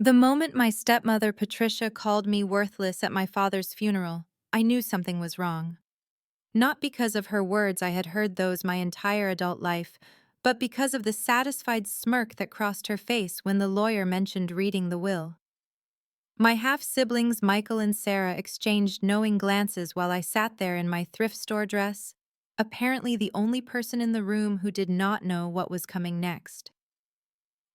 The moment my stepmother Patricia called me worthless at my father's funeral, I knew something was wrong. Not because of her words, I had heard those my entire adult life, but because of the satisfied smirk that crossed her face when the lawyer mentioned reading the will. My half-siblings Michael and Sarah exchanged knowing glances while I sat there in my thrift store dress, apparently the only person in the room who did not know what was coming next.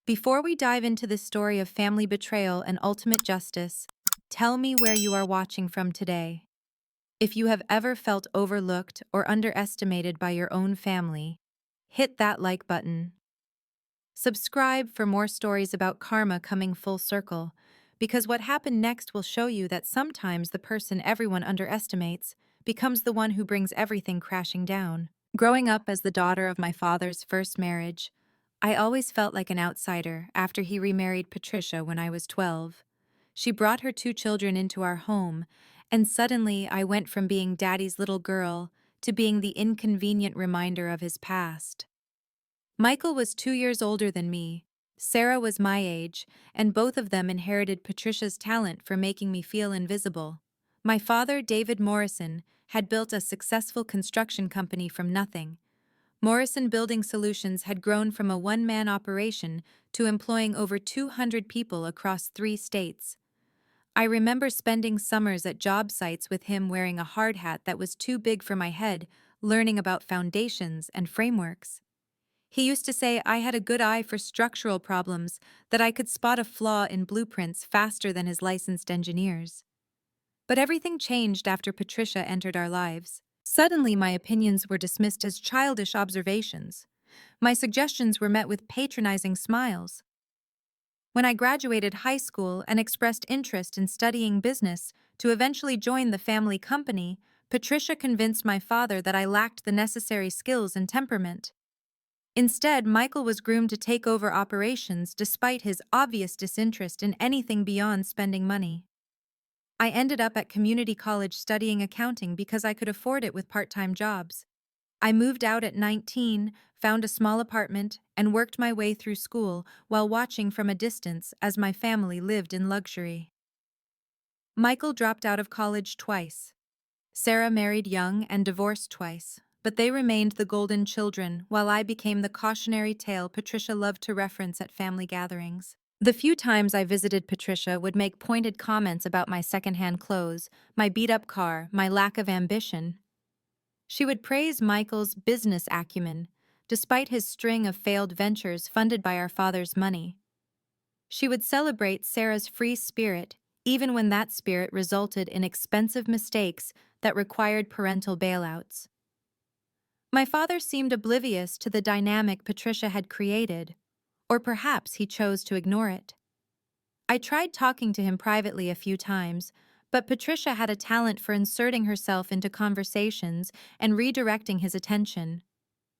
Before we dive into this story of family betrayal and ultimate justice, tell me where you are watching from today. If you have ever felt overlooked or underestimated by your own family, hit that like button. Subscribe for more stories about karma coming full circle, because what happened next will show you that sometimes the person everyone underestimates becomes the one who brings everything crashing down. Growing up as the daughter of my father's first marriage, I always felt like an outsider after he remarried Patricia when I was 12. She brought her two children into our home, and suddenly I went from being Daddy's little girl to being the inconvenient reminder of his past. Michael was 2 years older than me, Sarah was my age, and both of them inherited Patricia's talent for making me feel invisible. My father, David Morrison, had built a successful construction company from nothing. Morrison Building Solutions had grown from a one-man operation to employing over 200 people across 3 states. I remember spending summers at job sites with him wearing a hard hat that was too big for my head, learning about foundations and frameworks. He used to say I had a good eye for structural problems, that I could spot a flaw in blueprints faster than his licensed engineers. But everything changed after Patricia entered our lives. Suddenly, my opinions were dismissed as childish observations. My suggestions were met with patronizing smiles. When I graduated high school and expressed interest in studying business to eventually join the family company, Patricia convinced my father that I lacked the necessary skills and temperament. Instead, Michael was groomed to take over operations despite his obvious disinterest in anything beyond spending money. I ended up at community college studying accounting because I could afford it with part-time jobs. I moved out at 19, found a small apartment, and worked my way through school while watching from a distance as my family lived in luxury. Michael dropped out of college twice. Sarah married young and divorced twice, but they remained the golden children while I became the cautionary tale Patricia loved to reference at family gatherings. The few times I visited Patricia would make pointed comments about my secondhand clothes, my beat-up car, my lack of ambition. She would praise Michael's business acumen, despite his string of failed ventures funded by our father's money. She would celebrate Sarah's free spirit, even when that spirit resulted in expensive mistakes that required parental bailouts. My father seemed oblivious to the dynamic Patricia had created, or perhaps he chose to ignore it. I tried talking to him privately a few times, but Patricia had a talent for inserting herself into conversations and redirecting his attention.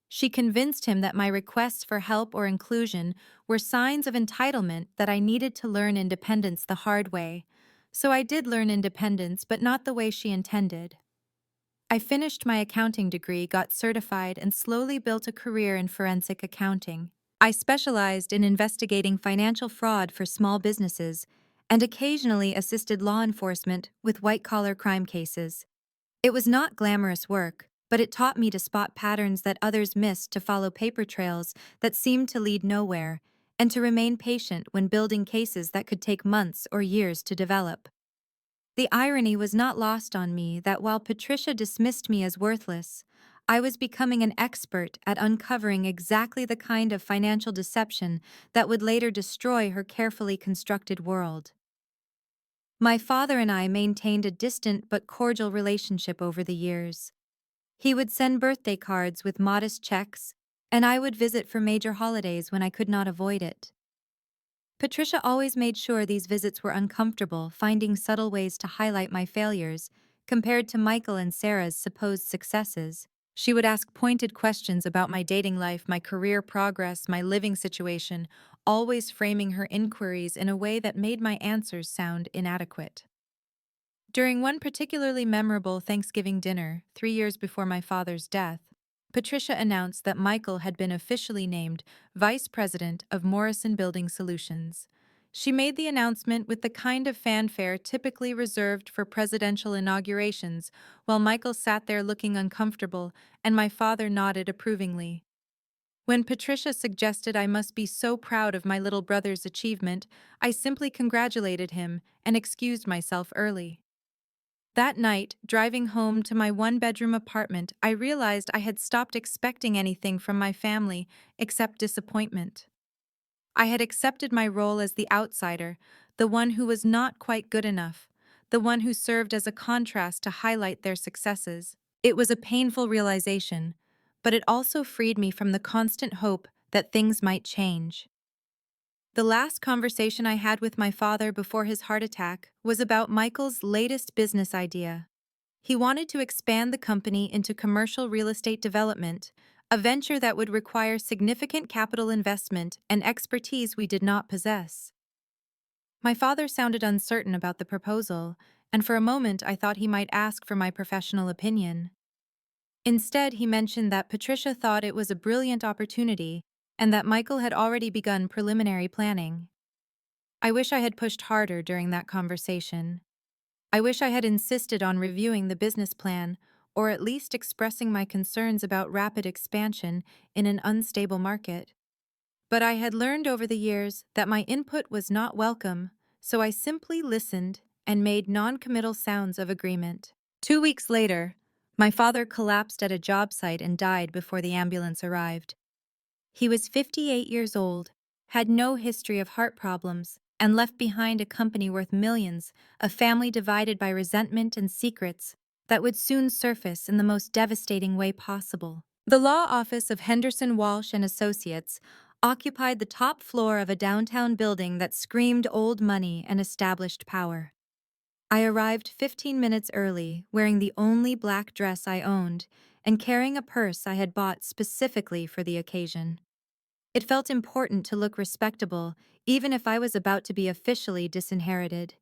She convinced him that my requests for help or inclusion were signs of entitlement, that I needed to learn independence the hard way. So I did learn independence, but not the way she intended. I finished my accounting degree, got certified, and slowly built a career in forensic accounting. I specialized in investigating financial fraud for small businesses and occasionally assisted law enforcement with white-collar crime cases. It was not glamorous work, but it taught me to spot patterns that others missed, to follow paper trails that seemed to lead nowhere, and to remain patient when building cases that could take months or years to develop. The irony was not lost on me that while Patricia dismissed me as worthless, I was becoming an expert at uncovering exactly the kind of financial deception that would later destroy her carefully constructed world. My father and I maintained a distant but cordial relationship over the years. He would send birthday cards with modest checks, and I would visit for major holidays when I could not avoid it. Patricia always made sure these visits were uncomfortable, finding subtle ways to highlight my failures, compared to Michael and Sarah's supposed successes. She would ask pointed questions about my dating life, my career progress, my living situation, always framing her inquiries in a way that made my answers sound inadequate. During one particularly memorable Thanksgiving dinner, 3 years before my father's death, Patricia announced that Michael had been officially named Vice President of Morrison Building Solutions. She made the announcement with the kind of fanfare typically reserved for presidential inaugurations, while Michael sat there looking uncomfortable, and my father nodded approvingly. When Patricia suggested I must be so proud of my little brother's achievement, I simply congratulated him and excused myself early. That night, driving home to my one-bedroom apartment, I realized I had stopped expecting anything from my family except disappointment. I had accepted my role as the outsider, the one who was not quite good enough, the one who served as a contrast to highlight their successes. It was a painful realization, but it also freed me from the constant hope that things might change. The last conversation I had with my father before his heart attack was about Michael's latest business idea. He wanted to expand the company into commercial real estate development, a venture that would require significant capital investment and expertise we did not possess. My father sounded uncertain about the proposal, and for a moment I thought he might ask for my professional opinion. Instead, he mentioned that Patricia thought it was a brilliant opportunity and that Michael had already begun preliminary planning. I wish I had pushed harder during that conversation. I wish I had insisted on reviewing the business plan, or at least expressing my concerns about rapid expansion in an unstable market. But I had learned over the years that my input was not welcome, so I simply listened and made non-committal sounds of agreement. 2 weeks later, my father collapsed at a job site and died before the ambulance arrived. He was 58 years old, had no history of heart problems, and left behind a company worth millions, a family divided by resentment and secrets that would soon surface in the most devastating way possible. The law office of Henderson Walsh and Associates occupied the top floor of a downtown building that screamed old money and established power. I arrived 15 minutes early, wearing the only black dress I owned and carrying a purse I had bought specifically for the occasion. It felt important to look respectable, even if I was about to be officially disinherited.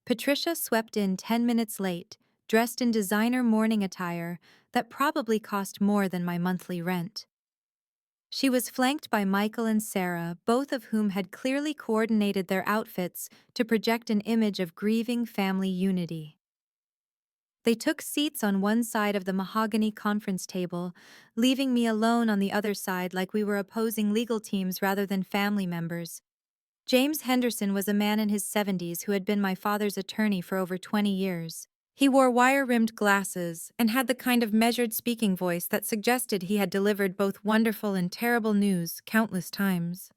Patricia swept in 10 minutes late, dressed in designer morning attire that probably cost more than my monthly rent. She was flanked by Michael and Sarah, both of whom had clearly coordinated their outfits to project an image of grieving family unity. They took seats on one side of the mahogany conference table, leaving me alone on the other side like we were opposing legal teams rather than family members. James Henderson was a man in his 70s who had been my father's attorney for over 20 years. He wore wire-rimmed glasses and had the kind of measured speaking voice that suggested he had delivered both wonderful and terrible news countless times.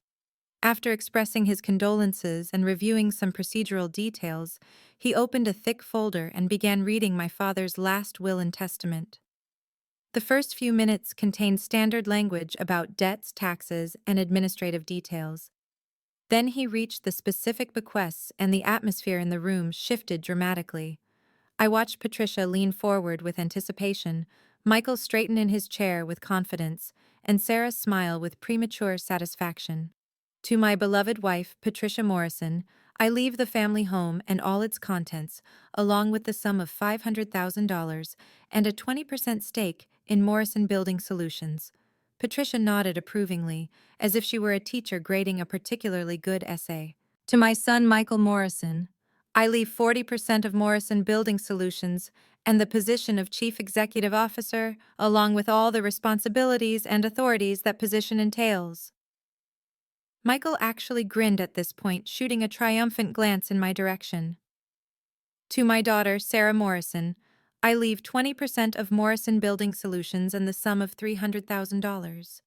After expressing his condolences and reviewing some procedural details, he opened a thick folder and began reading my father's last will and testament. The first few minutes contained standard language about debts, taxes, and administrative details. Then he reached the specific bequests, and the atmosphere in the room shifted dramatically. I watched Patricia lean forward with anticipation, Michael straighten in his chair with confidence, and Sarah smile with premature satisfaction. To my beloved wife, Patricia Morrison, I leave the family home and all its contents, along with the sum of $500,000 and a 20% stake in Morrison Building Solutions. Patricia nodded approvingly, as if she were a teacher grading a particularly good essay. To my son, Michael Morrison, I leave 40% of Morrison Building Solutions and the position of Chief Executive Officer, along with all the responsibilities and authorities that position entails. Michael actually grinned at this point, shooting a triumphant glance in my direction. To my daughter, Sarah Morrison, I leave 20% of Morrison Building Solutions and the sum of $300,000.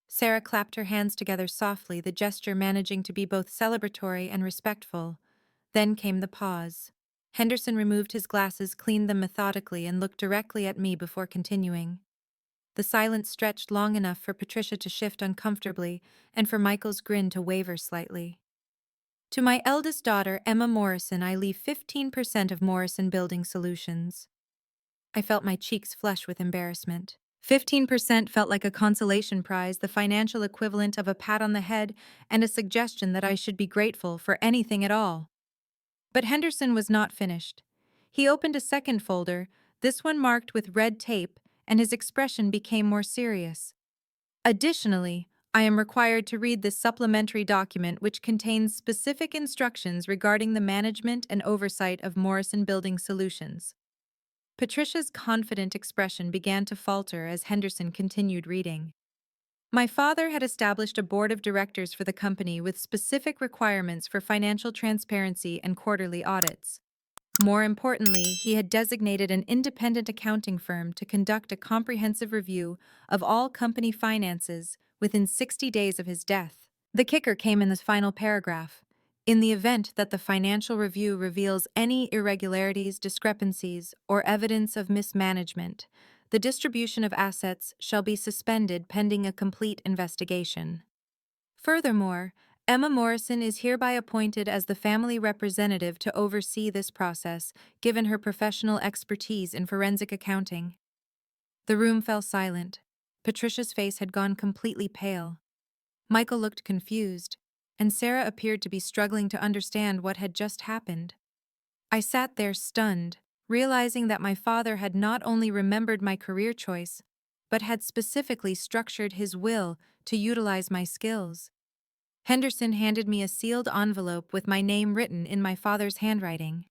Sarah clapped her hands together softly, the gesture managing to be both celebratory and respectful. Then came the pause. Henderson removed his glasses, cleaned them methodically, and looked directly at me before continuing. The silence stretched long enough for Patricia to shift uncomfortably and for Michael's grin to waver slightly. To my eldest daughter, Emma Morrison, I leave 15% of Morrison Building Solutions. I felt my cheeks flush with embarrassment. 15% felt like a consolation prize, the financial equivalent of a pat on the head and a suggestion that I should be grateful for anything at all. But Henderson was not finished. He opened a second folder, this one marked with red tape, and his expression became more serious. Additionally, I am required to read this supplementary document which contains specific instructions regarding the management and oversight of Morrison Building Solutions. Patricia's confident expression began to falter as Henderson continued reading. My father had established a board of directors for the company with specific requirements for financial transparency and quarterly audits. More importantly, he had designated an independent accounting firm to conduct a comprehensive review of all company finances within 60 days of his death. The kicker came in this final paragraph. In the event that the financial review reveals any irregularities, discrepancies, or evidence of mismanagement, the distribution of assets shall be suspended pending a complete investigation. Furthermore, Emma Morrison is hereby appointed as the family representative to oversee this process, given her professional expertise in forensic accounting. The room fell silent. Patricia's face had gone completely pale. Michael looked confused, and Sarah appeared to be struggling to understand what had just happened. I sat there stunned, realizing that my father had not only remembered my career choice, but had specifically structured his will to utilize my skills. Henderson handed me a sealed envelope with my name written in my father's handwriting.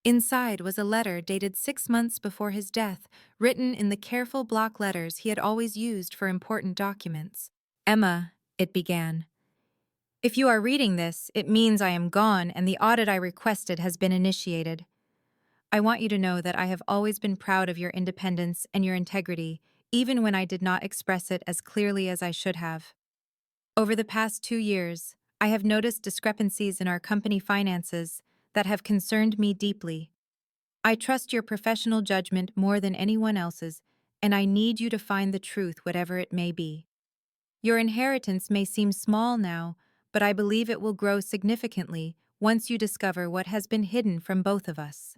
Inside was a letter dated 6 months before his death, written in the careful block letters he had always used for important documents. Emma, it began. If you are reading this, it means I am gone and the audit I requested has been initiated. I want you to know that I have always been proud of your independence and your integrity, even when I did not express it as clearly as I should have. Over the past 2 years, I have noticed discrepancies in our company finances that have concerned me deeply. I trust your professional judgment more than anyone else's, and I need you to find the truth, whatever it may be. Your inheritance may seem small now, but I believe it will grow significantly once you discover what has been hidden from both of us.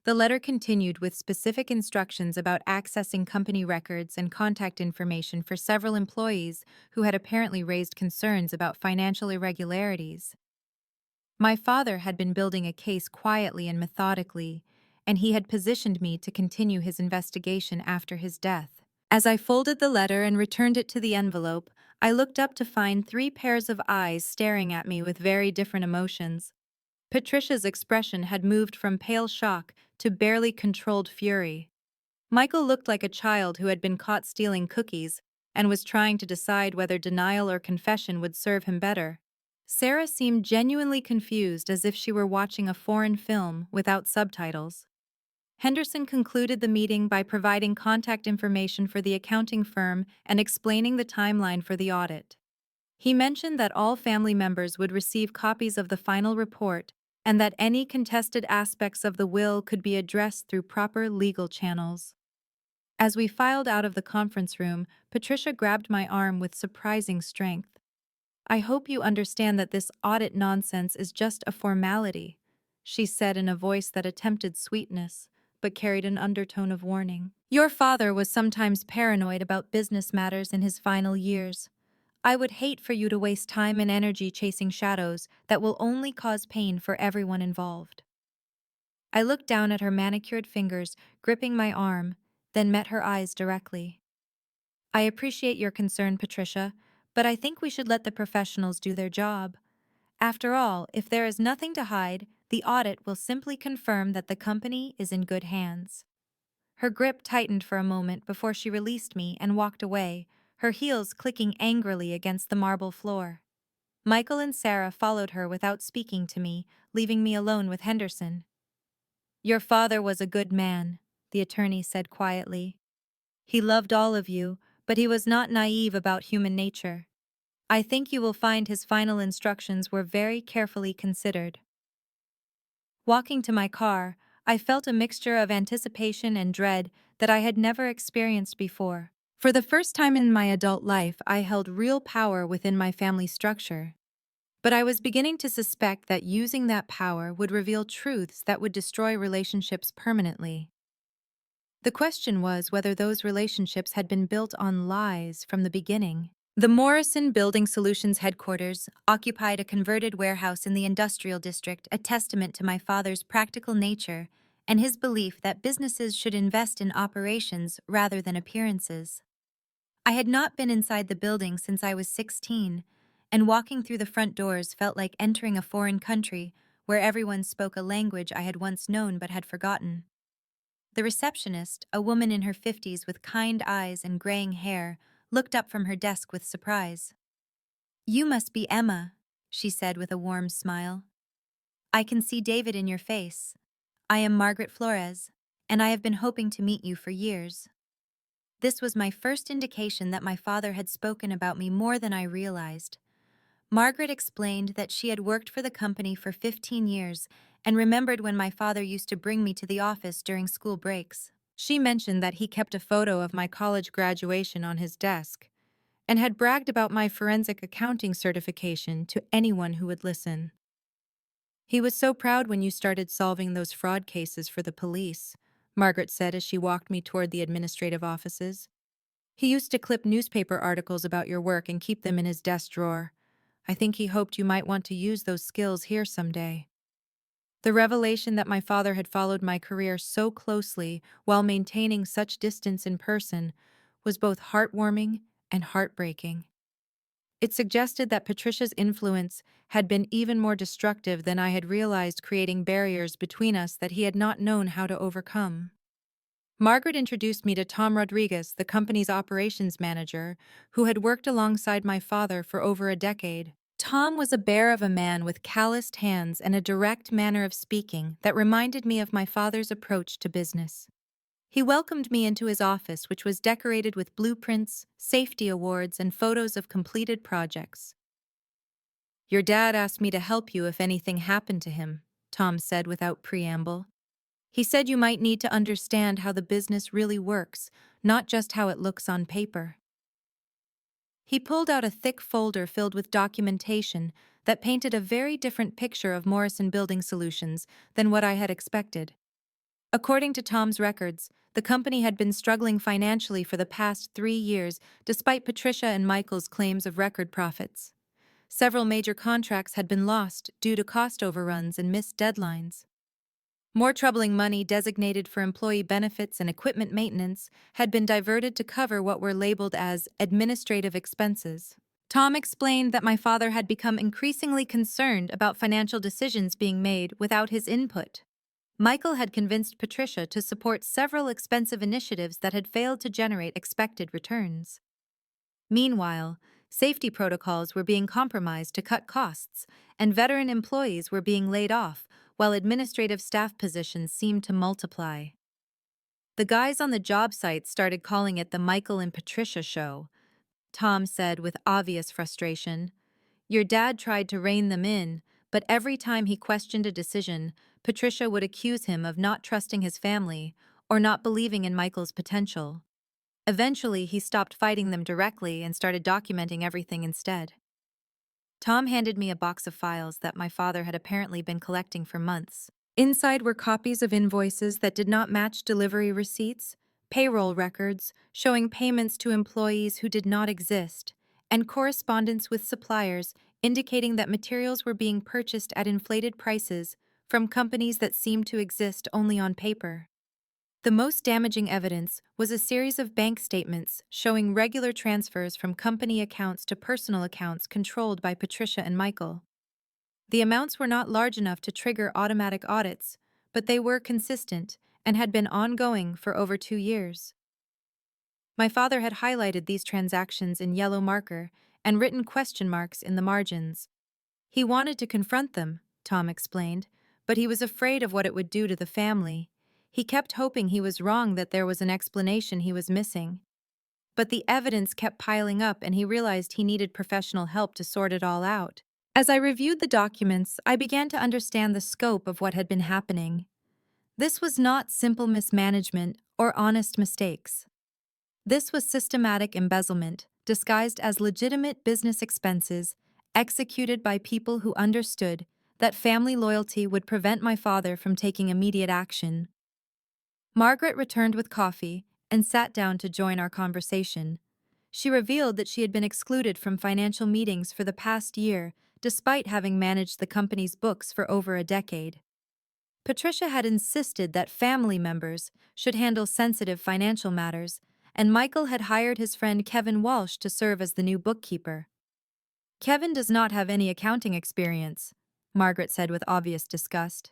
The letter continued with specific instructions about accessing company records and contact information for several employees who had apparently raised concerns about financial irregularities. My father had been building a case quietly and methodically, and he had positioned me to continue his investigation after his death. As I folded the letter and returned it to the envelope, I looked up to find 3 pairs of eyes staring at me with very different emotions. Patricia's expression had moved from pale shock to barely controlled fury. Michael looked like a child who had been caught stealing cookies and was trying to decide whether denial or confession would serve him better. Sarah seemed genuinely confused, as if she were watching a foreign film without subtitles. Henderson concluded the meeting by providing contact information for the accounting firm and explaining the timeline for the audit. He mentioned that all family members would receive copies of the final report and that any contested aspects of the will could be addressed through proper legal channels. As we filed out of the conference room, Patricia grabbed my arm with surprising strength. I hope you understand that this audit nonsense is just a formality, she said in a voice that attempted sweetness, but carried an undertone of warning. Your father was sometimes paranoid about business matters in his final years. I would hate for you to waste time and energy chasing shadows that will only cause pain for everyone involved. I looked down at her manicured fingers, gripping my arm, then met her eyes directly. I appreciate your concern, Patricia, but I think we should let the professionals do their job. After all, if there is nothing to hide, the audit will simply confirm that the company is in good hands. Her grip tightened for a moment before she released me and walked away, her heels clicking angrily against the marble floor. Michael and Sarah followed her without speaking to me, leaving me alone with Henderson. Your father was a good man, the attorney said quietly. He loved all of you, but he was not naive about human nature. I think you will find his final instructions were very carefully considered. Walking to my car, I felt a mixture of anticipation and dread that I had never experienced before. For the first time in my adult life, I held real power within my family structure. But I was beginning to suspect that using that power would reveal truths that would destroy relationships permanently. The question was whether those relationships had been built on lies from the beginning. The Morrison Building Solutions headquarters occupied a converted warehouse in the industrial district, a testament to my father's practical nature and his belief that businesses should invest in operations rather than appearances. I had not been inside the building since I was 16, and walking through the front doors felt like entering a foreign country where everyone spoke a language I had once known but had forgotten. The receptionist, a woman in her 50s with kind eyes and graying hair, looked up from her desk with surprise. "You must be Emma," she said with a warm smile. "I can see David in your face. I am Margaret Flores, and I have been hoping to meet you for years." This was my first indication that my father had spoken about me more than I realized. Margaret explained that she had worked for the company for 15 years and remembered when my father used to bring me to the office during school breaks. She mentioned that he kept a photo of my college graduation on his desk and had bragged about my forensic accounting certification to anyone who would listen. "He was so proud when you started solving those fraud cases for the police," Margaret said as she walked me toward the administrative offices. "He used to clip newspaper articles about your work and keep them in his desk drawer. I think he hoped you might want to use those skills here someday." The revelation that my father had followed my career so closely while maintaining such distance in person was both heartwarming and heartbreaking. It suggested that Patricia's influence had been even more destructive than I had realized, creating barriers between us that he had not known how to overcome. Margaret introduced me to Tom Rodriguez, the company's operations manager, who had worked alongside my father for over a decade. Tom was a bear of a man with calloused hands and a direct manner of speaking that reminded me of my father's approach to business. He welcomed me into his office, which was decorated with blueprints, safety awards, and photos of completed projects. "Your dad asked me to help you if anything happened to him," Tom said without preamble. "He said you might need to understand how the business really works, not just how it looks on paper." He pulled out a thick folder filled with documentation that painted a very different picture of Morrison Building Solutions than what I had expected. According to Tom's records, the company had been struggling financially for the past 3 years, despite Patricia and Michael's claims of record profits. Several major contracts had been lost due to cost overruns and missed deadlines. More troubling, money designated for employee benefits and equipment maintenance had been diverted to cover what were labeled as administrative expenses. Tom explained that my father had become increasingly concerned about financial decisions being made without his input. Michael had convinced Patricia to support several expensive initiatives that had failed to generate expected returns. Meanwhile, safety protocols were being compromised to cut costs, and veteran employees were being laid off, while administrative staff positions seemed to multiply. "The guys on the job site started calling it the Michael and Patricia show," Tom said with obvious frustration. "Your dad tried to rein them in, but every time he questioned a decision, Patricia would accuse him of not trusting his family or not believing in Michael's potential. Eventually, he stopped fighting them directly and started documenting everything instead." Tom handed me a box of files that my father had apparently been collecting for months. Inside were copies of invoices that did not match delivery receipts, payroll records showing payments to employees who did not exist, and correspondence with suppliers indicating that materials were being purchased at inflated prices from companies that seemed to exist only on paper. The most damaging evidence was a series of bank statements showing regular transfers from company accounts to personal accounts controlled by Patricia and Michael. The amounts were not large enough to trigger automatic audits, but they were consistent and had been ongoing for over 2 years. My father had highlighted these transactions in yellow marker and written question marks in the margins. He wanted to confront them, Tom explained, but he was afraid of what it would do to the family. He kept hoping he was wrong, that there was an explanation he was missing. But the evidence kept piling up, and he realized he needed professional help to sort it all out. As I reviewed the documents, I began to understand the scope of what had been happening. This was not simple mismanagement or honest mistakes. This was systematic embezzlement, disguised as legitimate business expenses, executed by people who understood that family loyalty would prevent my father from taking immediate action. Margaret returned with coffee and sat down to join our conversation. She revealed that she had been excluded from financial meetings for the past year, despite having managed the company's books for over a decade. Patricia had insisted that family members should handle sensitive financial matters, and Michael had hired his friend Kevin Walsh to serve as the new bookkeeper. Kevin does not have any accounting experience, Margaret said with obvious disgust.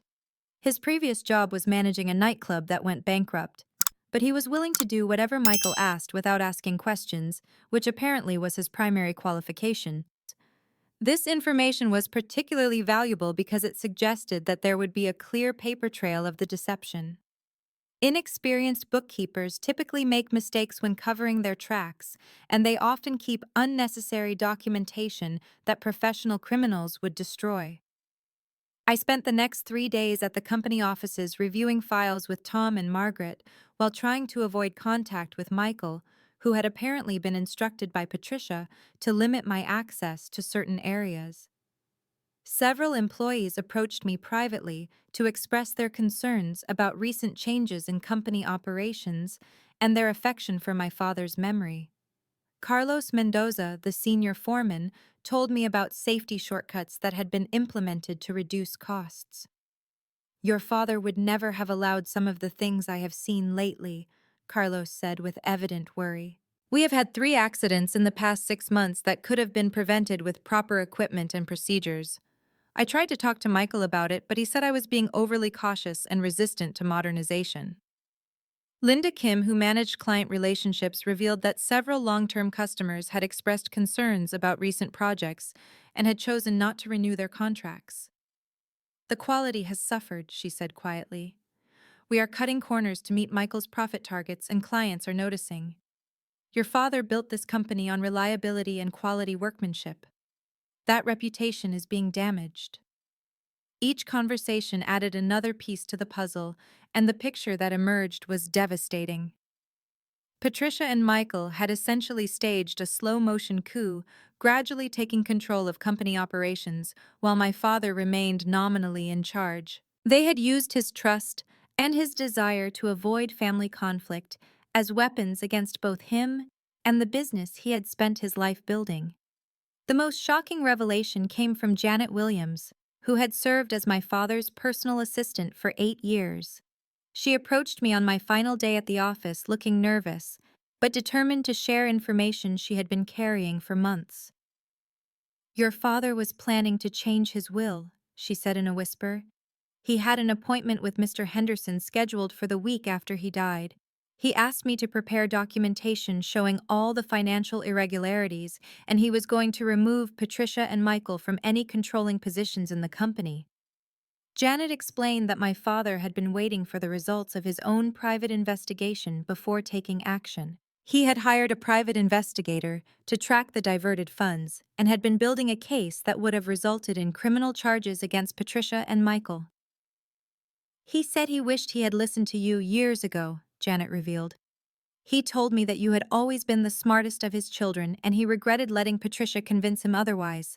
His previous job was managing a nightclub that went bankrupt, but he was willing to do whatever Michael asked without asking questions, which apparently was his primary qualification. This information was particularly valuable because it suggested that there would be a clear paper trail of the deception. Inexperienced bookkeepers typically make mistakes when covering their tracks, and they often keep unnecessary documentation that professional criminals would destroy. I spent the next 3 days at the company offices reviewing files with Tom and Margaret while trying to avoid contact with Michael, who had apparently been instructed by Patricia to limit my access to certain areas. Several employees approached me privately to express their concerns about recent changes in company operations and their affection for my father's memory. Carlos Mendoza, the senior foreman, told me about safety shortcuts that had been implemented to reduce costs. Your father would never have allowed some of the things I have seen lately, Carlos said with evident worry. We have had 3 accidents in the past 6 months that could have been prevented with proper equipment and procedures. I tried to talk to Michael about it, but he said I was being overly cautious and resistant to modernization. Linda Kim, who managed client relationships, revealed that several long-term customers had expressed concerns about recent projects and had chosen not to renew their contracts. The quality has suffered, she said quietly. We are cutting corners to meet Michael's profit targets, and clients are noticing. Your father built this company on reliability and quality workmanship. That reputation is being damaged. Each conversation added another piece to the puzzle, and the picture that emerged was devastating. Patricia and Michael had essentially staged a slow-motion coup, gradually taking control of company operations while my father remained nominally in charge. They had used his trust and his desire to avoid family conflict as weapons against both him and the business he had spent his life building. The most shocking revelation came from Janet Williams, who had served as my father's personal assistant for 8 years. She approached me on my final day at the office looking nervous, but determined to share information she had been carrying for months. Your father was planning to change his will, she said in a whisper. He had an appointment with Mr. Henderson scheduled for the week after he died. He asked me to prepare documentation showing all the financial irregularities, and he was going to remove Patricia and Michael from any controlling positions in the company. Janet explained that my father had been waiting for the results of his own private investigation before taking action. He had hired a private investigator to track the diverted funds and had been building a case that would have resulted in criminal charges against Patricia and Michael. He said he wished he had listened to you years ago, Janet revealed. He told me that you had always been the smartest of his children, and he regretted letting Patricia convince him otherwise.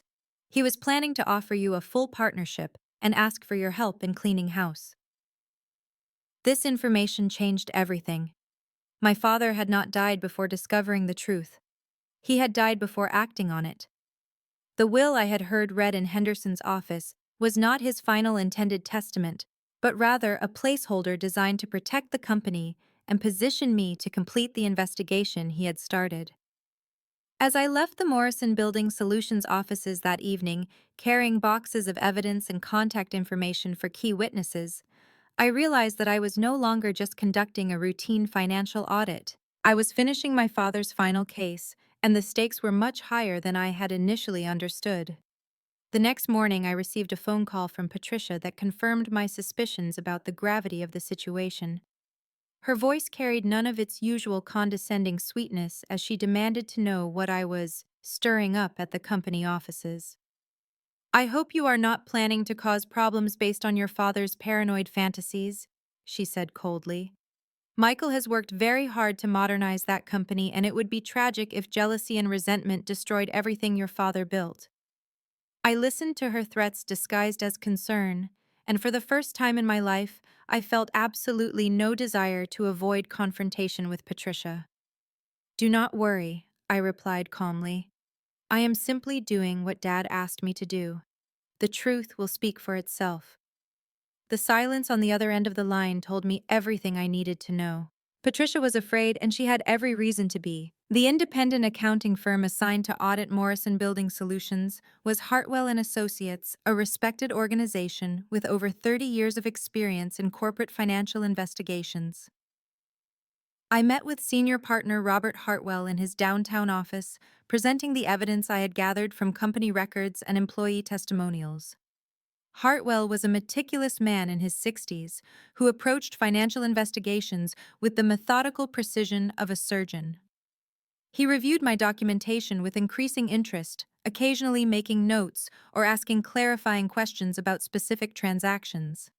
He was planning to offer you a full partnership and ask for your help in cleaning house. This information changed everything. My father had not died before discovering the truth. He had died before acting on it. The will I had heard read in Henderson's office was not his final intended testament, but rather a placeholder designed to protect the company and position me to complete the investigation he had started. As I left the Morrison Building Solutions offices that evening, carrying boxes of evidence and contact information for key witnesses, I realized that I was no longer just conducting a routine financial audit. I was finishing my father's final case, and the stakes were much higher than I had initially understood. The next morning, I received a phone call from Patricia that confirmed my suspicions about the gravity of the situation. Her voice carried none of its usual condescending sweetness as she demanded to know what I was stirring up at the company offices. I hope you are not planning to cause problems based on your father's paranoid fantasies, she said coldly. Michael has worked very hard to modernize that company, and it would be tragic if jealousy and resentment destroyed everything your father built. I listened to her threats disguised as concern, and for the first time in my life, I felt absolutely no desire to avoid confrontation with Patricia. Do not worry, I replied calmly. I am simply doing what Dad asked me to do. The truth will speak for itself. The silence on the other end of the line told me everything I needed to know. Patricia was afraid, and she had every reason to be. The independent accounting firm assigned to audit Morrison Building Solutions was Hartwell and Associates, a respected organization with over 30 years of experience in corporate financial investigations. I met with senior partner Robert Hartwell in his downtown office, presenting the evidence I had gathered from company records and employee testimonials. Hartwell was a meticulous man in his 60s who approached financial investigations with the methodical precision of a surgeon. He reviewed my documentation with increasing interest, occasionally making notes or asking clarifying questions about specific transactions.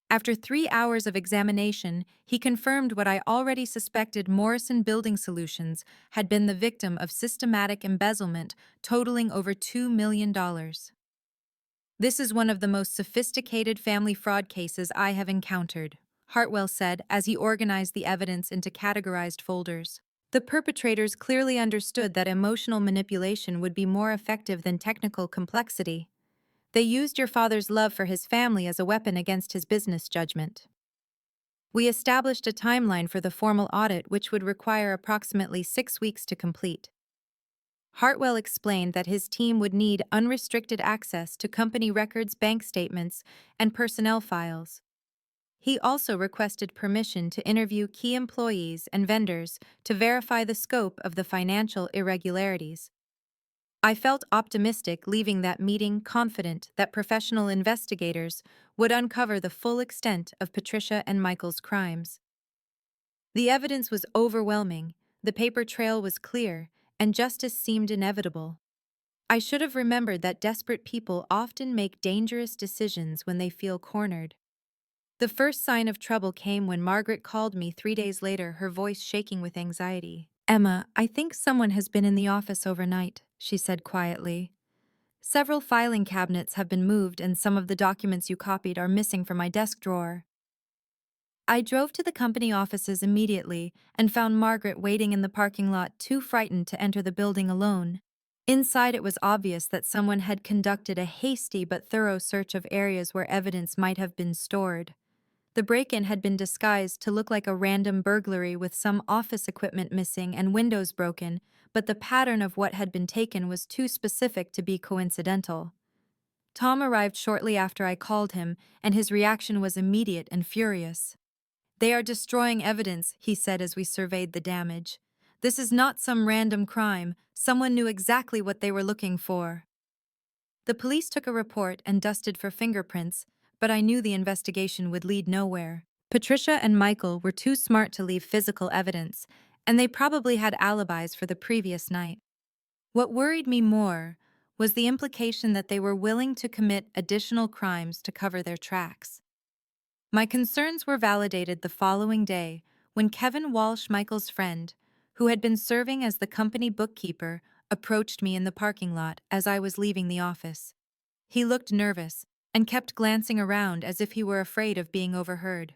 After 3 hours of examination, he confirmed what I already suspected: Morrison Building Solutions had been the victim of systematic embezzlement totaling over $2 million. This is one of the most sophisticated family fraud cases I have encountered, Hartwell said as he organized the evidence into categorized folders. The perpetrators clearly understood that emotional manipulation would be more effective than technical complexity. They used your father's love for his family as a weapon against his business judgment. We established a timeline for the formal audit, which would require approximately 6 weeks to complete. Hartwell explained that his team would need unrestricted access to company records, bank statements, and personnel files. He also requested permission to interview key employees and vendors to verify the scope of the financial irregularities. I felt optimistic leaving that meeting, confident that professional investigators would uncover the full extent of Patricia and Michael's crimes. The evidence was overwhelming, the paper trail was clear, and justice seemed inevitable. I should have remembered that desperate people often make dangerous decisions when they feel cornered. The first sign of trouble came when Margaret called me 3 days later, her voice shaking with anxiety. "Emma, I think someone has been in the office overnight," she said quietly. "Several filing cabinets have been moved and some of the documents you copied are missing from my desk drawer." I drove to the company offices immediately and found Margaret waiting in the parking lot, too frightened to enter the building alone. Inside, it was obvious that someone had conducted a hasty but thorough search of areas where evidence might have been stored. The break-in had been disguised to look like a random burglary with some office equipment missing and windows broken, but the pattern of what had been taken was too specific to be coincidental. Tom arrived shortly after I called him, and his reaction was immediate and furious. "They are destroying evidence," he said as we surveyed the damage. "This is not some random crime. Someone knew exactly what they were looking for." The police took a report and dusted for fingerprints, but I knew the investigation would lead nowhere. Patricia and Michael were too smart to leave physical evidence, and they probably had alibis for the previous night. What worried me more was the implication that they were willing to commit additional crimes to cover their tracks. My concerns were validated the following day when Kevin Walsh, Michael's friend, who had been serving as the company bookkeeper, approached me in the parking lot as I was leaving the office. He looked nervous and kept glancing around as if he were afraid of being overheard.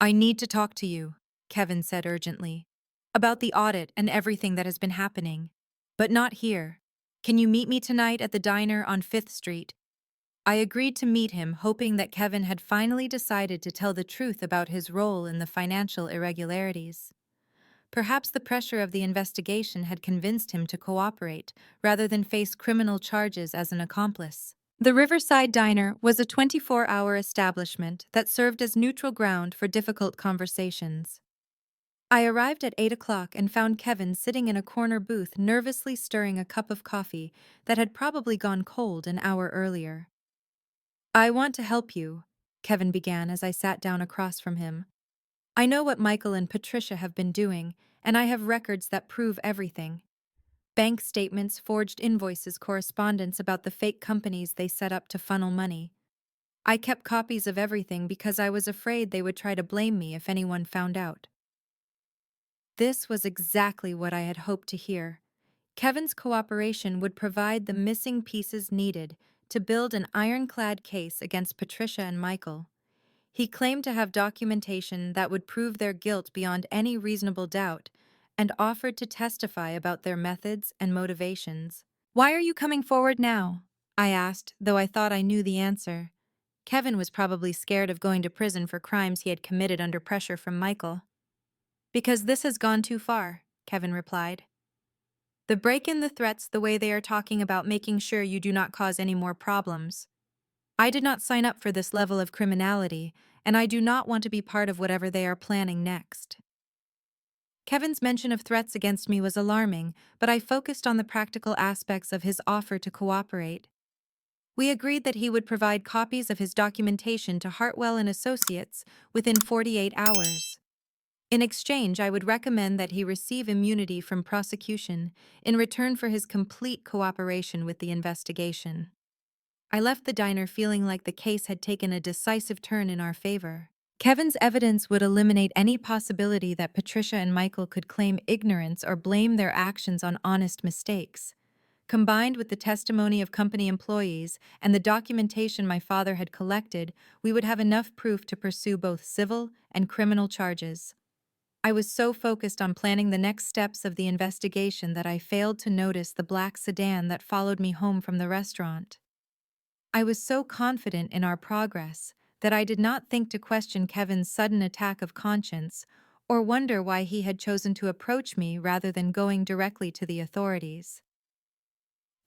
"I need to talk to you," Kevin said urgently, "about the audit and everything that has been happening. But not here. Can you meet me tonight at the diner on 5th Street? I agreed to meet him, hoping that Kevin had finally decided to tell the truth about his role in the financial irregularities. Perhaps the pressure of the investigation had convinced him to cooperate, rather than face criminal charges as an accomplice. The Riverside Diner was a 24-hour establishment that served as neutral ground for difficult conversations. I arrived at 8 o'clock and found Kevin sitting in a corner booth, nervously stirring a cup of coffee that had probably gone cold an hour earlier. "I want to help you," Kevin began as I sat down across from him. "I know what Michael and Patricia have been doing, and I have records that prove everything. Bank statements, forged invoices, correspondence about the fake companies they set up to funnel money. I kept copies of everything because I was afraid they would try to blame me if anyone found out." This was exactly what I had hoped to hear. Kevin's cooperation would provide the missing pieces needed to build an ironclad case against Patricia and Michael. He claimed to have documentation that would prove their guilt beyond any reasonable doubt, and offered to testify about their methods and motivations. "Why are you coming forward now?" I asked, though I thought I knew the answer. Kevin was probably scared of going to prison for crimes he had committed under pressure from Michael. Because this has gone too far, Kevin replied. The break-in, the threats, the way they are talking about making sure you do not cause any more problems. I did not sign up for this level of criminality, and I do not want to be part of whatever they are planning next. Kevin's mention of threats against me was alarming, but I focused on the practical aspects of his offer to cooperate. We agreed that he would provide copies of his documentation to Hartwell and Associates within 48 hours. In exchange, I would recommend that he receive immunity from prosecution in return for his complete cooperation with the investigation. I left the diner feeling like the case had taken a decisive turn in our favor. Kevin's evidence would eliminate any possibility that Patricia and Michael could claim ignorance or blame their actions on honest mistakes. Combined with the testimony of company employees and the documentation my father had collected, we would have enough proof to pursue both civil and criminal charges. I was so focused on planning the next steps of the investigation that I failed to notice the black sedan that followed me home from the restaurant. I was so confident in our progress that I did not think to question Kevin's sudden attack of conscience or wonder why he had chosen to approach me rather than going directly to the authorities.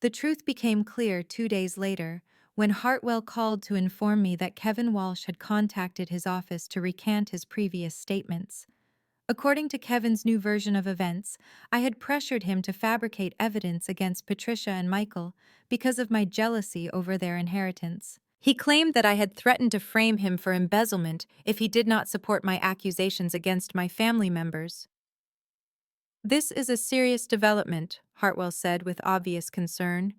The truth became clear 2 days later when Hartwell called to inform me that Kevin Walsh had contacted his office to recant his previous statements. According to Kevin's new version of events, I had pressured him to fabricate evidence against Patricia and Michael because of my jealousy over their inheritance. He claimed that I had threatened to frame him for embezzlement if he did not support my accusations against my family members. This is a serious development, Hartwell said with obvious concern.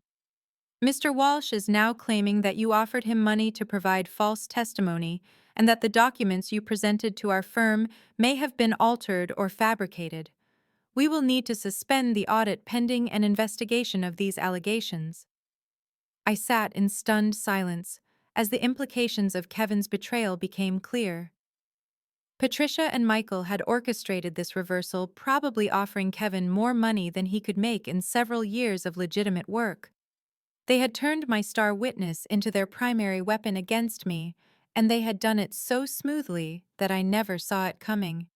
Mr. Walsh is now claiming that you offered him money to provide false testimony and that the documents you presented to our firm may have been altered or fabricated. We will need to suspend the audit pending an investigation of these allegations. I sat in stunned silence as the implications of Kevin's betrayal became clear. Patricia and Michael had orchestrated this reversal, probably offering Kevin more money than he could make in several years of legitimate work. They had turned my star witness into their primary weapon against me, and they had done it so smoothly that I never saw it coming.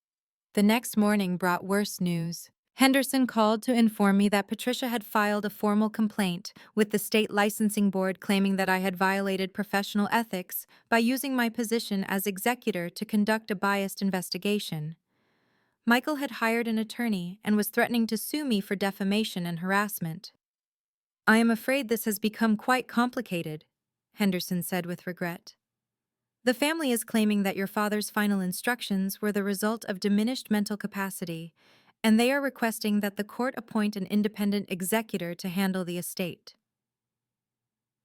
The next morning brought worse news. Henderson called to inform me that Patricia had filed a formal complaint with the state licensing board claiming that I had violated professional ethics by using my position as executor to conduct a biased investigation. Michael had hired an attorney and was threatening to sue me for defamation and harassment. I am afraid this has become quite complicated, Henderson said with regret. The family is claiming that your father's final instructions were the result of diminished mental capacity, and they are requesting that the court appoint an independent executor to handle the estate.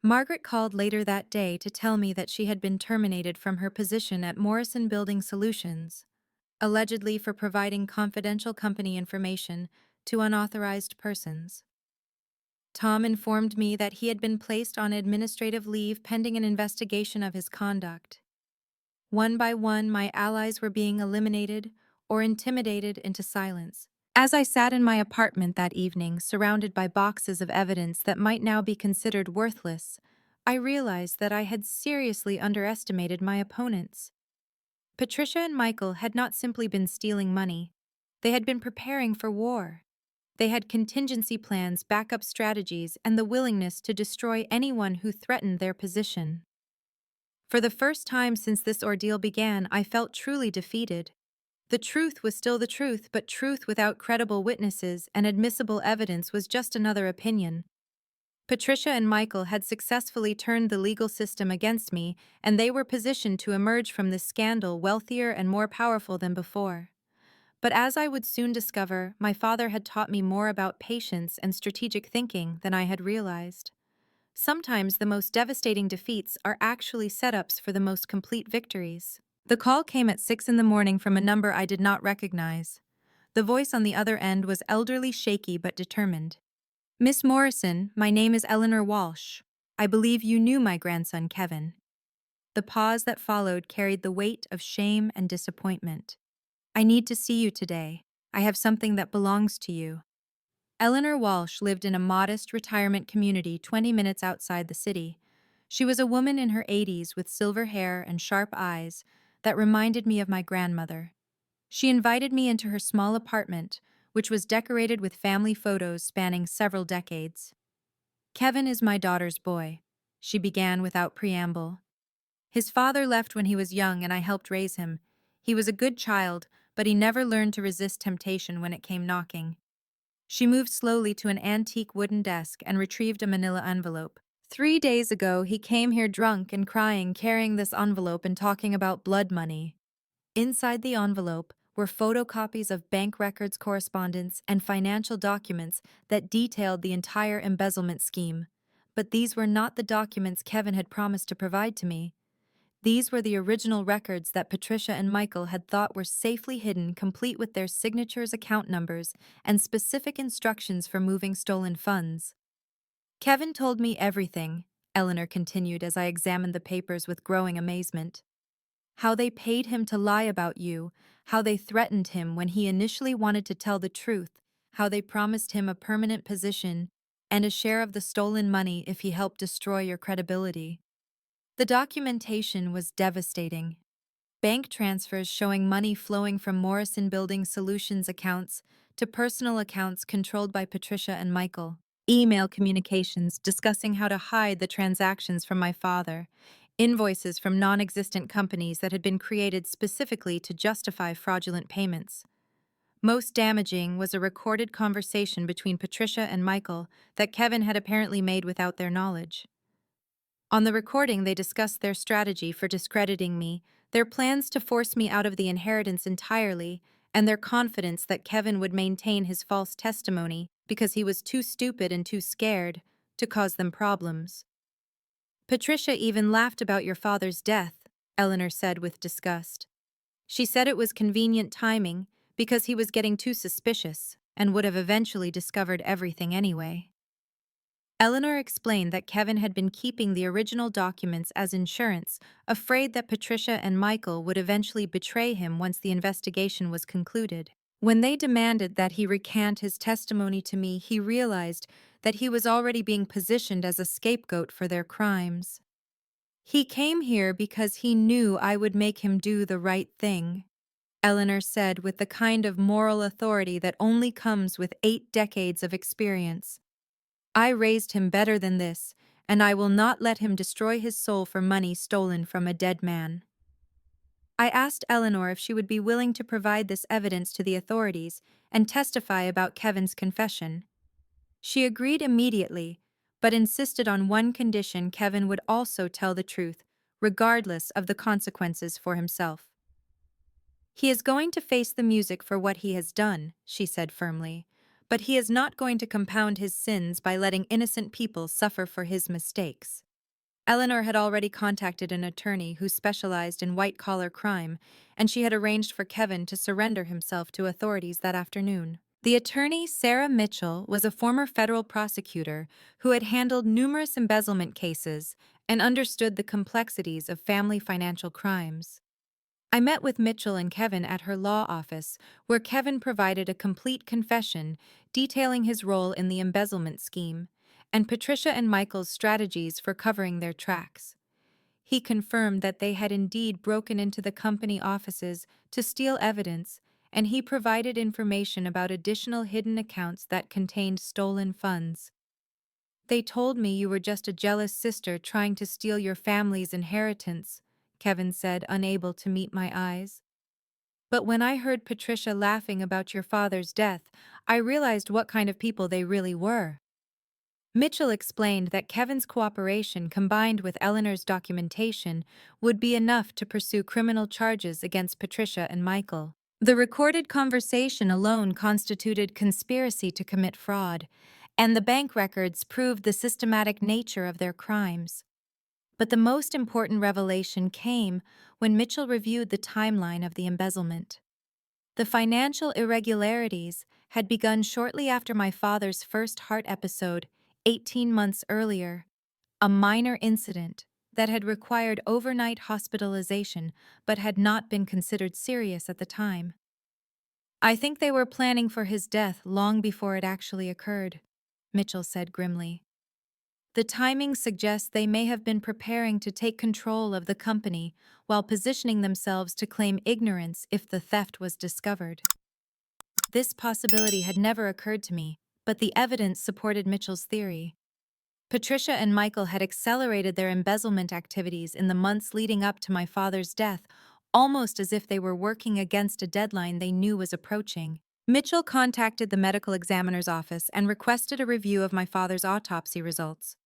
Margaret called later that day to tell me that she had been terminated from her position at Morrison Building Solutions, allegedly for providing confidential company information to unauthorized persons. Tom informed me that he had been placed on administrative leave pending an investigation of his conduct. One by one, my allies were being eliminated or intimidated into silence. As I sat in my apartment that evening, surrounded by boxes of evidence that might now be considered worthless, I realized that I had seriously underestimated my opponents. Patricia and Michael had not simply been stealing money. They had been preparing for war. They had contingency plans, backup strategies, and the willingness to destroy anyone who threatened their position. For the first time since this ordeal began, I felt truly defeated. The truth was still the truth, but truth without credible witnesses and admissible evidence was just another opinion. Patricia and Michael had successfully turned the legal system against me, and they were positioned to emerge from this scandal wealthier and more powerful than before. But as I would soon discover, my father had taught me more about patience and strategic thinking than I had realized. Sometimes the most devastating defeats are actually setups for the most complete victories. The call came at 6 in the morning from a number I did not recognize. The voice on the other end was elderly, shaky, but determined. "Miss Morrison, my name is Eleanor Walsh. I believe you knew my grandson, Kevin." The pause that followed carried the weight of shame and disappointment. "I need to see you today. I have something that belongs to you." Eleanor Walsh lived in a modest retirement community 20 minutes outside the city. She was a woman in her 80s with silver hair and sharp eyes that reminded me of my grandmother. She invited me into her small apartment, which was decorated with family photos spanning several decades. Kevin is my daughter's boy, she began without preamble. His father left when he was young and I helped raise him. He was a good child, but he never learned to resist temptation when it came knocking. She moved slowly to an antique wooden desk and retrieved a manila envelope. 3 days ago, he came here drunk and crying, carrying this envelope and talking about blood money. Inside the envelope were photocopies of bank records, correspondence, and financial documents that detailed the entire embezzlement scheme. But these were not the documents Kevin had promised to provide to me. These were the original records that Patricia and Michael had thought were safely hidden, complete with their signatures, account numbers, and specific instructions for moving stolen funds. Kevin told me everything, Eleanor continued as I examined the papers with growing amazement. How they paid him to lie about you, how they threatened him when he initially wanted to tell the truth, how they promised him a permanent position and a share of the stolen money if he helped destroy your credibility. The documentation was devastating. Bank transfers showing money flowing from Morrison Building Solutions accounts to personal accounts controlled by Patricia and Michael. Email communications discussing how to hide the transactions from my father. Invoices from non-existent companies that had been created specifically to justify fraudulent payments. Most damaging was a recorded conversation between Patricia and Michael that Kevin had apparently made without their knowledge. On the recording, they discussed their strategy for discrediting me, their plans to force me out of the inheritance entirely, and their confidence that Kevin would maintain his false testimony because he was too stupid and too scared to cause them problems. Patricia even laughed about your father's death, Eleanor said with disgust. She said it was convenient timing because he was getting too suspicious and would have eventually discovered everything anyway. Eleanor explained that Kevin had been keeping the original documents as insurance, afraid that Patricia and Michael would eventually betray him once the investigation was concluded. When they demanded that he recant his testimony to me, he realized that he was already being positioned as a scapegoat for their crimes. He came here because he knew I would make him do the right thing, Eleanor said with the kind of moral authority that only comes with 8 decades of experience. I raised him better than this, and I will not let him destroy his soul for money stolen from a dead man. I asked Eleanor if she would be willing to provide this evidence to the authorities and testify about Kevin's confession. She agreed immediately, but insisted on one condition: Kevin would also tell the truth, regardless of the consequences for himself. He is going to face the music for what he has done, she said firmly, but he is not going to compound his sins by letting innocent people suffer for his mistakes. Eleanor had already contacted an attorney who specialized in white-collar crime, and she had arranged for Kevin to surrender himself to authorities that afternoon. The attorney, Sarah Mitchell, was a former federal prosecutor who had handled numerous embezzlement cases and understood the complexities of family financial crimes. I met with Mitchell and Kevin at her law office, where Kevin provided a complete confession detailing his role in the embezzlement scheme and Patricia and Michael's strategies for covering their tracks. He confirmed that they had indeed broken into the company offices to steal evidence, and he provided information about additional hidden accounts that contained stolen funds. They told me you were just a jealous sister trying to steal your family's inheritance, Kevin said, unable to meet my eyes. But when I heard Patricia laughing about your father's death, I realized what kind of people they really were. Mitchell explained that Kevin's cooperation combined with Eleanor's documentation would be enough to pursue criminal charges against Patricia and Michael. The recorded conversation alone constituted conspiracy to commit fraud, and the bank records proved the systematic nature of their crimes. But the most important revelation came when Mitchell reviewed the timeline of the embezzlement. The financial irregularities had begun shortly after my father's first heart episode, 18 months earlier, a minor incident that had required overnight hospitalization but had not been considered serious at the time. I think they were planning for his death long before it actually occurred, Mitchell said grimly. The timing suggests they may have been preparing to take control of the company while positioning themselves to claim ignorance if the theft was discovered. This possibility had never occurred to me, but the evidence supported Mitchell's theory. Patricia and Michael had accelerated their embezzlement activities in the months leading up to my father's death, almost as if they were working against a deadline they knew was approaching. Mitchell contacted the medical examiner's office and requested a review of my father's autopsy results.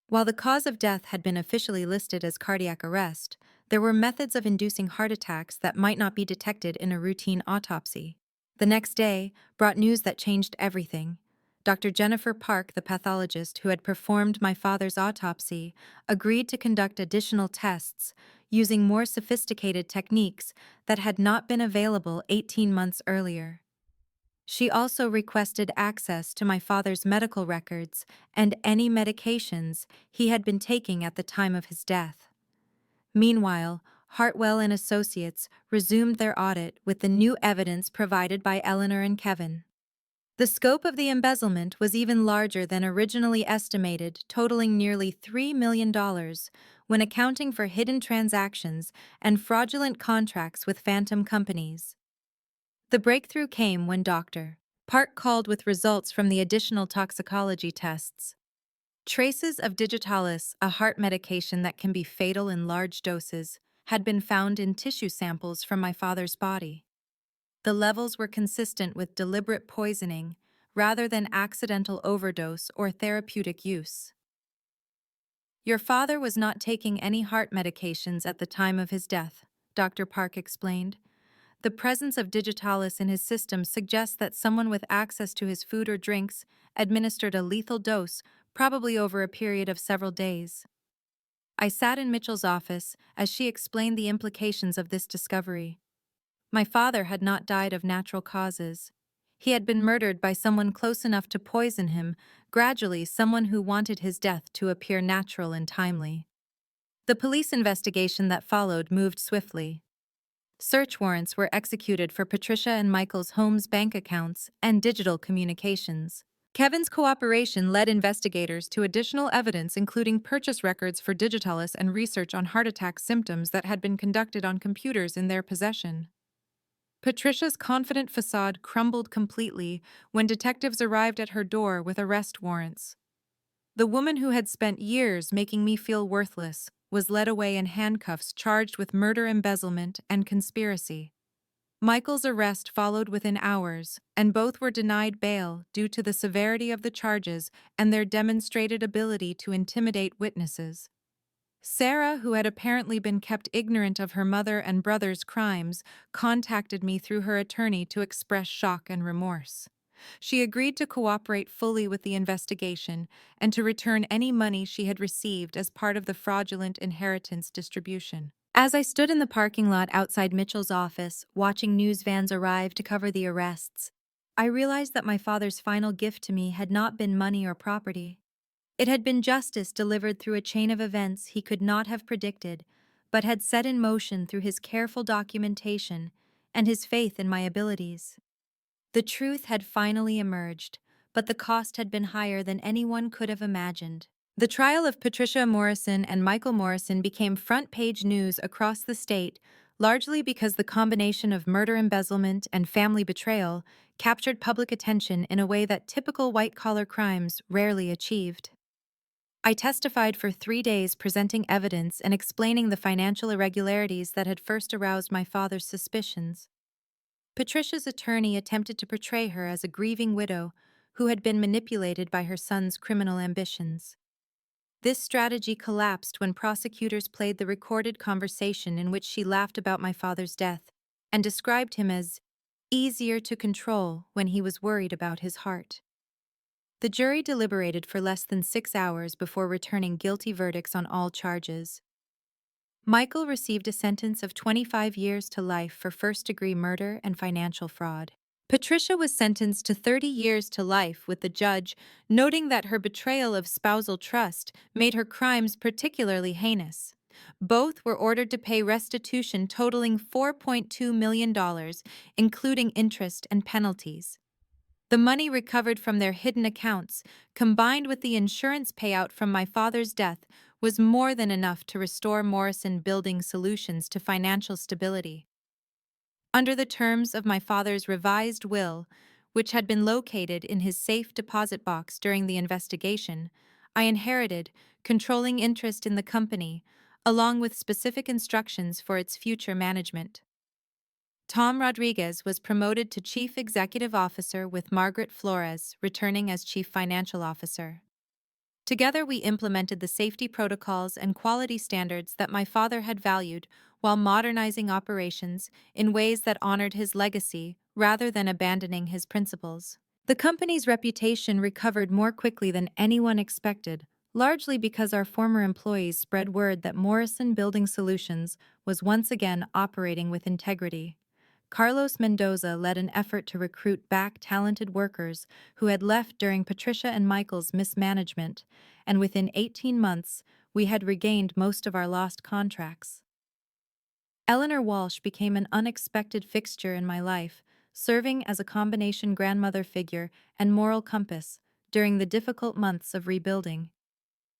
While the cause of death had been officially listed as cardiac arrest, there were methods of inducing heart attacks that might not be detected in a routine autopsy. The next day brought news that changed everything. Dr. Jennifer Park, the pathologist who had performed my father's autopsy, agreed to conduct additional tests using more sophisticated techniques that had not been available 18 months earlier. She also requested access to my father's medical records and any medications he had been taking at the time of his death. Meanwhile, Hartwell and Associates resumed their audit with the new evidence provided by Eleanor and Kevin. The scope of the embezzlement was even larger than originally estimated, totaling nearly $3 million when accounting for hidden transactions and fraudulent contracts with phantom companies. The breakthrough came when Dr. Park called with results from the additional toxicology tests. Traces of digitalis, a heart medication that can be fatal in large doses, had been found in tissue samples from my father's body. The levels were consistent with deliberate poisoning rather than accidental overdose or therapeutic use. Your father was not taking any heart medications at the time of his death, Dr. Park explained. The presence of digitalis in his system suggests that someone with access to his food or drinks administered a lethal dose, probably over a period of several days. I sat in Mitchell's office as she explained the implications of this discovery. My father had not died of natural causes. He had been murdered by someone close enough to poison him, gradually someone who wanted his death to appear natural and timely. The police investigation that followed moved swiftly. Search warrants were executed for Patricia and Michael's home's bank accounts and digital communications. Kevin's cooperation led investigators to additional evidence, including purchase records for digitalis and research on heart attack symptoms that had been conducted on computers in their possession. Patricia's confident facade crumbled completely when detectives arrived at her door with arrest warrants. The woman who had spent years making me feel worthless was led away in handcuffs, charged with murder, embezzlement, and conspiracy. Michael's arrest followed within hours, and both were denied bail due to the severity of the charges and their demonstrated ability to intimidate witnesses. Sarah, who had apparently been kept ignorant of her mother and brother's crimes, contacted me through her attorney to express shock and remorse. She agreed to cooperate fully with the investigation and to return any money she had received as part of the fraudulent inheritance distribution. As I stood in the parking lot outside Mitchell's office, watching news vans arrive to cover the arrests, I realized that my father's final gift to me had not been money or property. It had been justice delivered through a chain of events he could not have predicted, but had set in motion through his careful documentation and his faith in my abilities. The truth had finally emerged, but the cost had been higher than anyone could have imagined. The trial of Patricia Morrison and Michael Morrison became front-page news across the state, largely because the combination of murder, embezzlement, and family betrayal captured public attention in a way that typical white-collar crimes rarely achieved. I testified for 3 days, presenting evidence and explaining the financial irregularities that had first aroused my father's suspicions. Patricia's attorney attempted to portray her as a grieving widow who had been manipulated by her son's criminal ambitions. This strategy collapsed when prosecutors played the recorded conversation in which she laughed about my father's death and described him as easier to control when he was worried about his heart. The jury deliberated for less than 6 hours before returning guilty verdicts on all charges. Michael received a sentence of 25 years to life for first-degree murder and financial fraud. Patricia was sentenced to 30 years to life, with the judge noting that her betrayal of spousal trust made her crimes particularly heinous. Both were ordered to pay restitution totaling $4.2 million, including interest and penalties. The money recovered from their hidden accounts, combined with the insurance payout from my father's death, was more than enough to restore Morrison Building Solutions to financial stability. Under the terms of my father's revised will, which had been located in his safe deposit box during the investigation, I inherited controlling interest in the company, along with specific instructions for its future management. Tom Rodriguez was promoted to Chief Executive Officer, with Margaret Flores returning as Chief Financial Officer. Together, we implemented the safety protocols and quality standards that my father had valued while modernizing operations in ways that honored his legacy rather than abandoning his principles. The company's reputation recovered more quickly than anyone expected, largely because our former employees spread word that Morrison Building Solutions was once again operating with integrity. Carlos Mendoza led an effort to recruit back talented workers who had left during Patricia and Michael's mismanagement, and within 18 months, we had regained most of our lost contracts. Eleanor Walsh became an unexpected fixture in my life, serving as a combination grandmother figure and moral compass during the difficult months of rebuilding.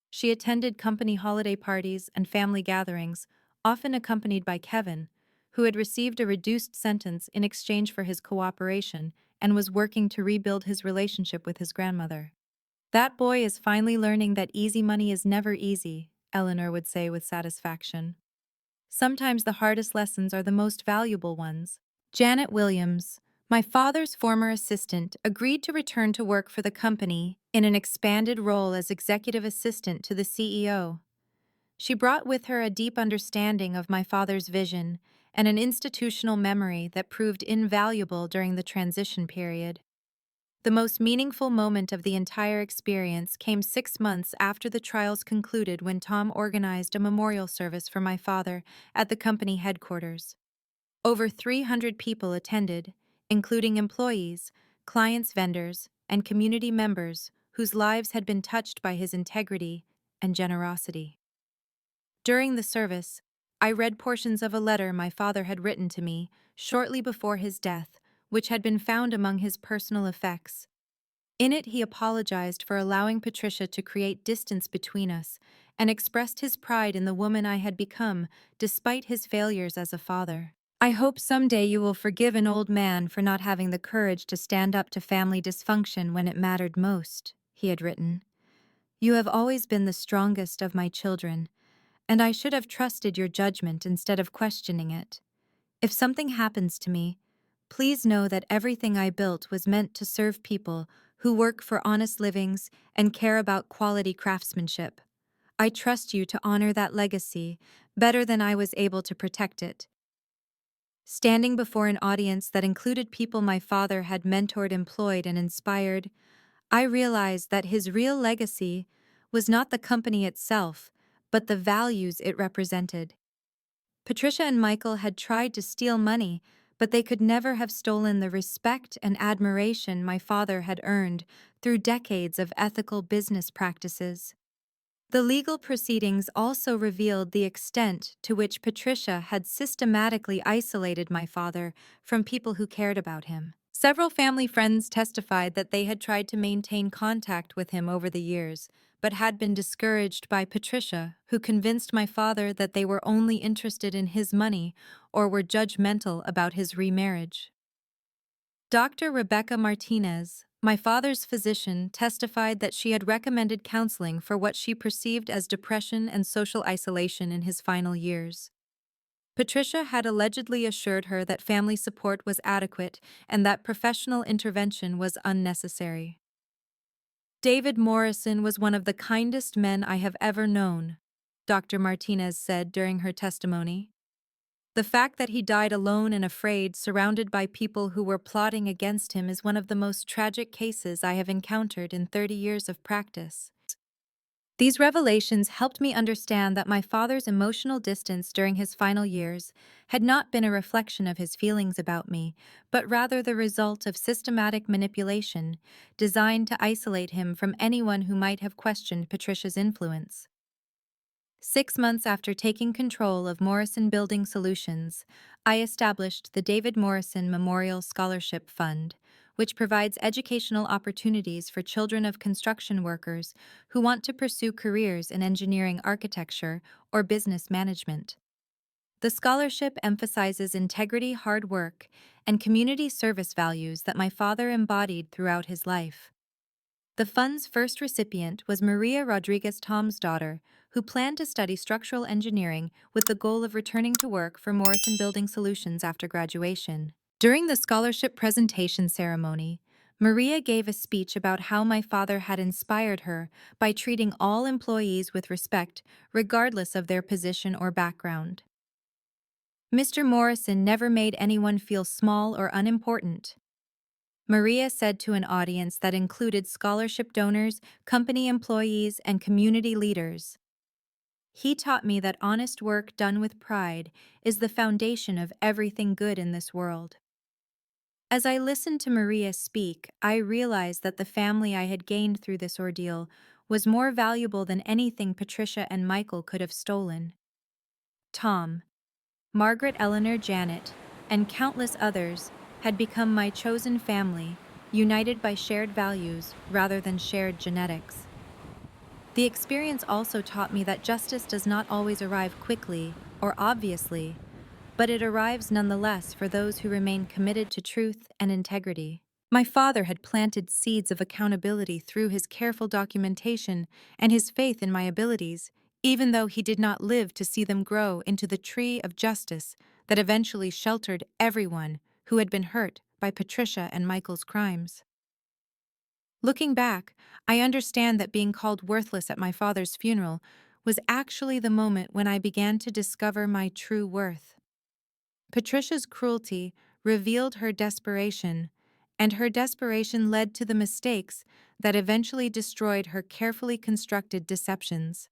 She attended company holiday parties and family gatherings, often accompanied by Kevin, who had received a reduced sentence in exchange for his cooperation and was working to rebuild his relationship with his grandmother. "That boy is finally learning that easy money is never easy," Eleanor would say with satisfaction. "Sometimes the hardest lessons are the most valuable ones." Janet Williams, my father's former assistant, agreed to return to work for the company in an expanded role as executive assistant to the CEO. She brought with her a deep understanding of my father's vision and an institutional memory that proved invaluable during the transition period. The most meaningful moment of the entire experience came 6 months after the trials concluded, when Tom organized a memorial service for my father at the company headquarters. Over 300 people attended, including employees, clients, vendors, and community members whose lives had been touched by his integrity and generosity. During the service, I read portions of a letter my father had written to me shortly before his death, which had been found among his personal effects. In it, he apologized for allowing Patricia to create distance between us and expressed his pride in the woman I had become despite his failures as a father. "I hope someday you will forgive an old man for not having the courage to stand up to family dysfunction when it mattered most," he had written. "You have always been the strongest of my children, and I should have trusted your judgment instead of questioning it. If something happens to me, please know that everything I built was meant to serve people who work for honest livings and care about quality craftsmanship. I trust you to honor that legacy better than I was able to protect it." Standing before an audience that included people my father had mentored, employed, and inspired, I realized that his real legacy was not the company itself, but the values it represented. Patricia and Michael had tried to steal money, but they could never have stolen the respect and admiration my father had earned through decades of ethical business practices. The legal proceedings also revealed the extent to which Patricia had systematically isolated my father from people who cared about him. Several family friends testified that they had tried to maintain contact with him over the years, but had been discouraged by Patricia, who convinced my father that they were only interested in his money or were judgmental about his remarriage. Dr. Rebecca Martinez, my father's physician, testified that she had recommended counseling for what she perceived as depression and social isolation in his final years. Patricia had allegedly assured her that family support was adequate and that professional intervention was unnecessary. "David Morrison was one of the kindest men I have ever known," Dr. Martinez said during her testimony. "The fact that he died alone and afraid, surrounded by people who were plotting against him, is one of the most tragic cases I have encountered in 30 years of practice." These revelations helped me understand that my father's emotional distance during his final years had not been a reflection of his feelings about me, but rather the result of systematic manipulation designed to isolate him from anyone who might have questioned Patricia's influence. 6 months after taking control of Morrison Building Solutions, I established the David Morrison Memorial Scholarship Fund, which provides educational opportunities for children of construction workers who want to pursue careers in engineering architecture or business management. The scholarship emphasizes integrity, hard work, and community service values that my father embodied throughout his life. The fund's first recipient was Maria Rodriguez Tom's daughter, who planned to study structural engineering with the goal of returning to work for Morrison Building Solutions after graduation. During the scholarship presentation ceremony, Maria gave a speech about how my father had inspired her by treating all employees with respect, regardless of their position or background. Mr. Morrison never made anyone feel small or unimportant. Maria said to an audience that included scholarship donors, company employees, and community leaders. He taught me that honest work done with pride is the foundation of everything good in this world. As I listened to Maria speak, I realized that the family I had gained through this ordeal was more valuable than anything Patricia and Michael could have stolen. Tom, Margaret, Eleanor, Janet, and countless others had become my chosen family, united by shared values rather than shared genetics. The experience also taught me that justice does not always arrive quickly or obviously, but it arrives nonetheless for those who remain committed to truth and integrity. My father had planted seeds of accountability through his careful documentation and his faith in my abilities, even though he did not live to see them grow into the tree of justice that eventually sheltered everyone who had been hurt by Patricia and Michael's crimes. Looking back, I understand that being called worthless at my father's funeral was actually the moment when I began to discover my true worth. Patricia's cruelty revealed her desperation, and her desperation led to the mistakes that eventually destroyed her carefully constructed deceptions.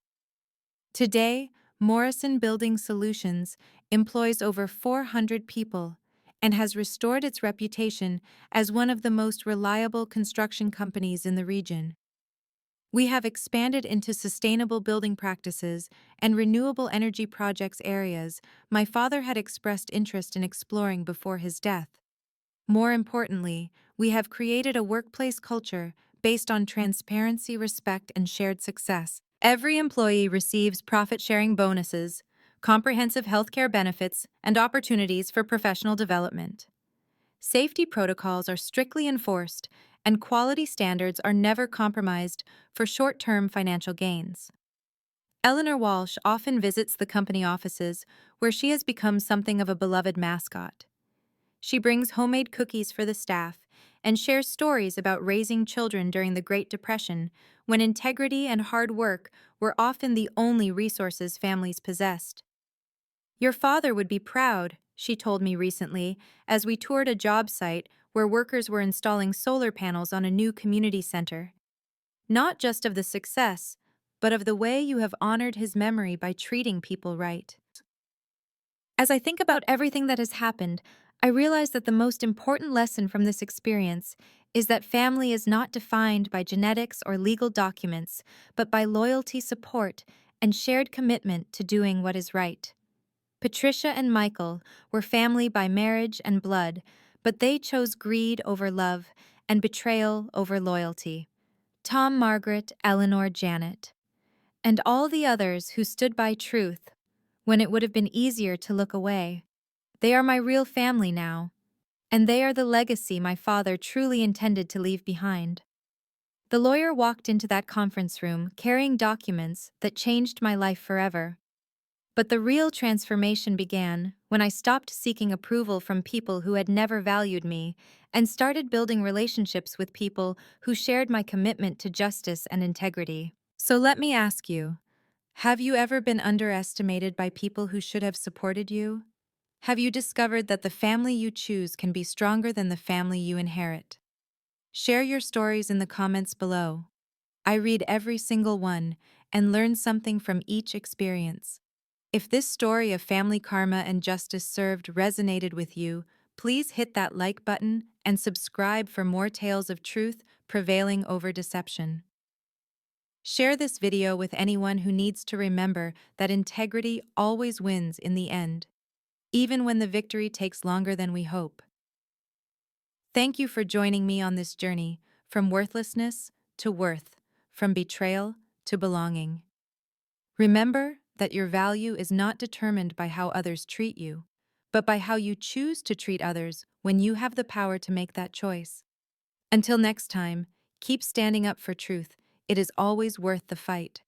Today, Morrison Building Solutions employs over 400 people and has restored its reputation as one of the most reliable construction companies in the region. We have expanded into sustainable building practices and renewable energy projects areas my father had expressed interest in exploring before his death. More importantly, we have created a workplace culture based on transparency, respect, and shared success. Every employee receives profit-sharing bonuses, comprehensive healthcare benefits, and opportunities for professional development. Safety protocols are strictly enforced, and quality standards are never compromised for short-term financial gains. Eleanor Walsh often visits the company offices, where she has become something of a beloved mascot. She brings homemade cookies for the staff and shares stories about raising children during the Great Depression, when integrity and hard work were often the only resources families possessed. "Your father would be proud," she told me recently, as we toured a job site where workers were installing solar panels on a new community center. "Not just of the success, but of the way you have honored his memory by treating people right." As I think about everything that has happened, I realize that the most important lesson from this experience is that family is not defined by genetics or legal documents, but by loyalty, support, and shared commitment to doing what is right. Patricia and Michael were family by marriage and blood, but they chose greed over love and betrayal over loyalty. Tom, Margaret, Eleanor, Janet, and all the others who stood by truth when it would have been easier to look away. They are my real family now, and they are the legacy my father truly intended to leave behind. The lawyer walked into that conference room carrying documents that changed my life forever. But the real transformation began when I stopped seeking approval from people who had never valued me and started building relationships with people who shared my commitment to justice and integrity. So let me ask you, have you ever been underestimated by people who should have supported you? Have you discovered that the family you choose can be stronger than the family you inherit? Share your stories in the comments below. I read every single one and learn something from each experience. If this story of family karma and justice served resonated with you, please hit that like button and subscribe for more tales of truth prevailing over deception. Share this video with anyone who needs to remember that integrity always wins in the end, even when the victory takes longer than we hope. Thank you for joining me on this journey from worthlessness to worth, from betrayal to belonging. Remember that your value is not determined by how others treat you, but by how you choose to treat others when you have the power to make that choice. Until next time, keep standing up for truth. It is always worth the fight.